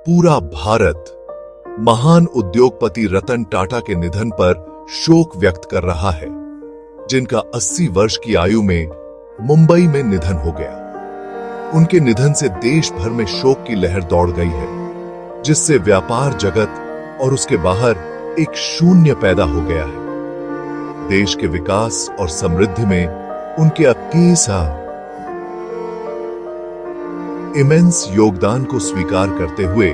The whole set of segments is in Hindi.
पूरा भारत महान उद्योगपति रतन टाटा के निधन पर शोक व्यक्त कर रहा है, जिनका 80 वर्ष की आयु में मुंबई में निधन हो गया। उनके निधन से देश भर में शोक की लहर दौड़ गई है, जिससे व्यापार जगत और उसके बाहर एक शून्य पैदा हो गया है। देश के विकास और समृद्धि में उनके अकेसा इमेंस योगदान को स्वीकार करते हुए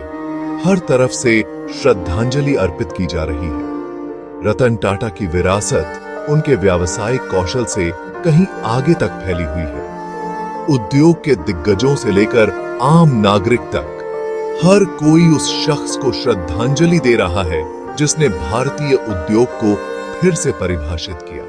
हर तरफ से श्रद्धांजलि अर्पित की जा रही है। रतन टाटा की विरासत उनके व्यावसायिक कौशल से कहीं आगे तक फैली हुई है। उद्योग के दिग्गजों से लेकर आम नागरिक तक हर कोई उस शख्स को श्रद्धांजलि दे रहा है जिसने भारतीय उद्योग को फिर से परिभाषित किया।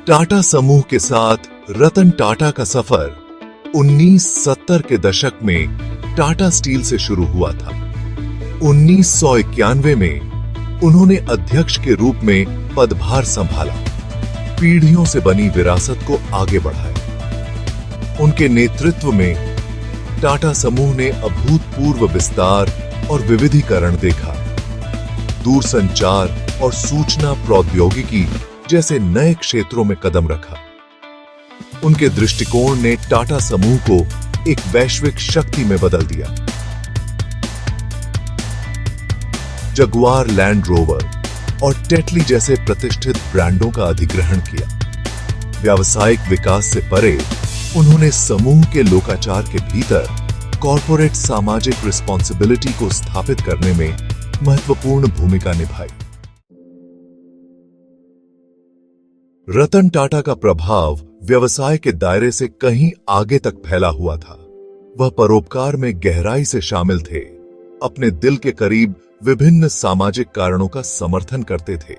टाटा समूह के साथ रतन टाटा का सफर 1970 के दशक में टाटा स्टील से शुरू हुआ था। 1991 में उन्होंने अध्यक्ष के रूप में पदभार संभाला, पीढ़ियों से बनी विरासत को आगे बढ़ाया। उनके नेतृत्व में टाटा समूह ने अभूतपूर्व विस्तार और विविधीकरण देखा। दूरसंचार और सूचना प्रौद्योगिकी जैसे नए क्षेत्रों में कदम रखा। उनके दृष्टिकोण ने टाटा समूह को एक वैश्विक शक्ति में बदल दिया। जगुआर लैंड रोवर और टेटली जैसे प्रतिष्ठित ब्रांडों का अधिग्रहण किया। व्यावसायिक विकास से परे उन्होंने समूह के लोकाचार के भीतर कॉर्पोरेट सामाजिक रिस्पॉन्सिबिलिटी को स्थापित करने में महत्वपूर्ण भूमिका निभाई। रतन टाटा का प्रभाव व्यवसाय के दायरे से कहीं आगे तक फैला हुआ था। वह परोपकार में गहराई से शामिल थे, अपने दिल के करीब विभिन्न सामाजिक कारणों का समर्थन करते थे।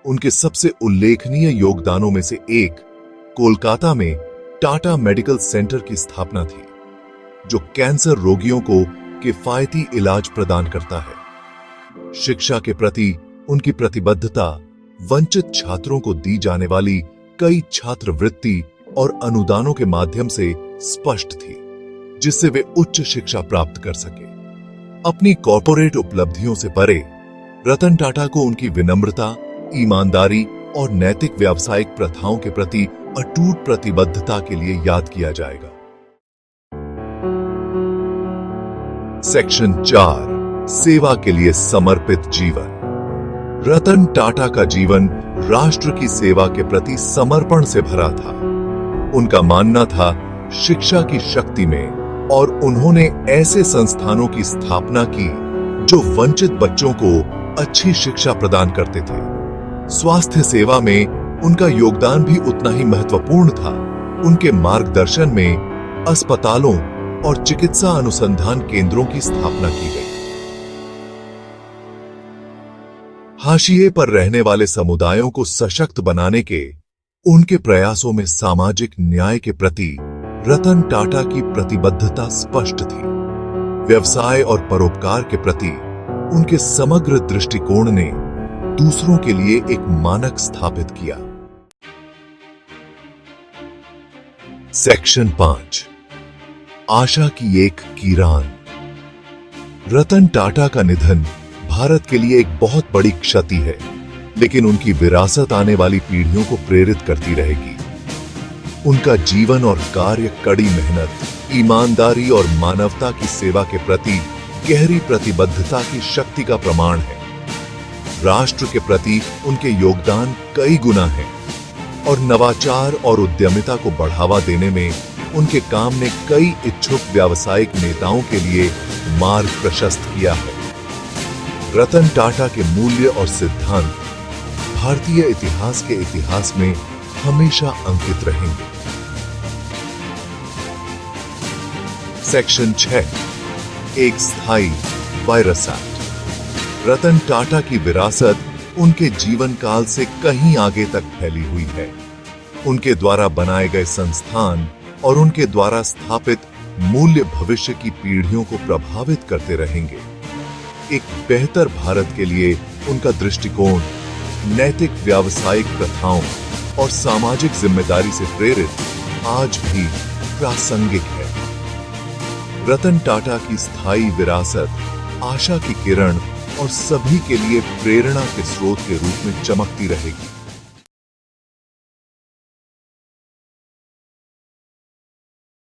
उनके सबसे उल्लेखनीय योगदानों में से एक कोलकाता में टाटा मेडिकल सेंटर की स्थापना थी, जो कैंसर रोगियों को किफायती इलाज प्रदान करता है। शिक्षा के प्रति उनकी प्रतिबद्धता वंचित छात्रों को दी जाने वाली कई छात्रवृत्ति और अनुदानों के माध्यम से स्पष्ट थी, जिससे वे उच्च शिक्षा प्राप्त कर सके। अपनी कॉर्पोरेट उपलब्धियों से परे रतन टाटा को उनकी विनम्रता, ईमानदारी और नैतिक व्यावसायिक प्रथाओं के प्रति अटूट प्रतिबद्धता के लिए याद किया जाएगा। सेक्शन 4, सेवा के लिए समर्पित जीवन। रतन टाटा का जीवन राष्ट्र की सेवा के प्रति समर्पण से भरा था। उनका मानना था शिक्षा की शक्ति में, और उन्होंने ऐसे संस्थानों की स्थापना की जो वंचित बच्चों को अच्छी शिक्षा प्रदान करते थे। स्वास्थ्य सेवा में उनका योगदान भी उतना ही महत्वपूर्ण था। उनके मार्गदर्शन में अस्पतालों और चिकित्सा अनुसंधान केंद्रों की स्थापना की गई। हाशिए पर रहने वाले समुदायों को सशक्त बनाने के उनके प्रयासों में सामाजिक न्याय के प्रति रतन टाटा की प्रतिबद्धता स्पष्ट थी। व्यवसाय और परोपकार के प्रति उनके समग्र दृष्टिकोण ने दूसरों के लिए एक मानक स्थापित किया। सेक्शन 5, आशा की एक किरण। रतन टाटा का निधन भारत के लिए एक बहुत बड़ी क्षति है, लेकिन उनकी विरासत आने वाली पीढ़ियों को प्रेरित करती रहेगी। उनका जीवन और कार्य कड़ी मेहनत, ईमानदारी और मानवता की सेवा के प्रति गहरी प्रतिबद्धता की शक्ति का प्रमाण है। राष्ट्र के प्रति उनके योगदान कई गुना है, और नवाचार और उद्यमिता को बढ़ावा देने में उनके काम ने कई इच्छुक व्यावसायिक नेताओं के लिए मार्ग प्रशस्त किया है। रतन टाटा के मूल्य और सिद्धांत भारतीय इतिहास के इतिहास में हमेशा अंकित रहेंगे। सेक्शन 6, एक स्थायी वायरसेट। रतन टाटा की विरासत उनके जीवन काल से कहीं आगे तक फैली हुई है। उनके द्वारा बनाए गए संस्थान और उनके द्वारा स्थापित मूल्य भविष्य की पीढ़ियों को प्रभावित करते रहेंगे। एक बेहतर भारत के लिए उनका दृष्टिकोण नैतिक व्यावसायिक प्रथाओं और सामाजिक जिम्मेदारी से प्रेरित आज भी प्रासंगिक है। रतन टाटा की स्थायी विरासत आशा की किरण और सभी के लिए प्रेरणा के स्रोत के रूप में चमकती रहेगी।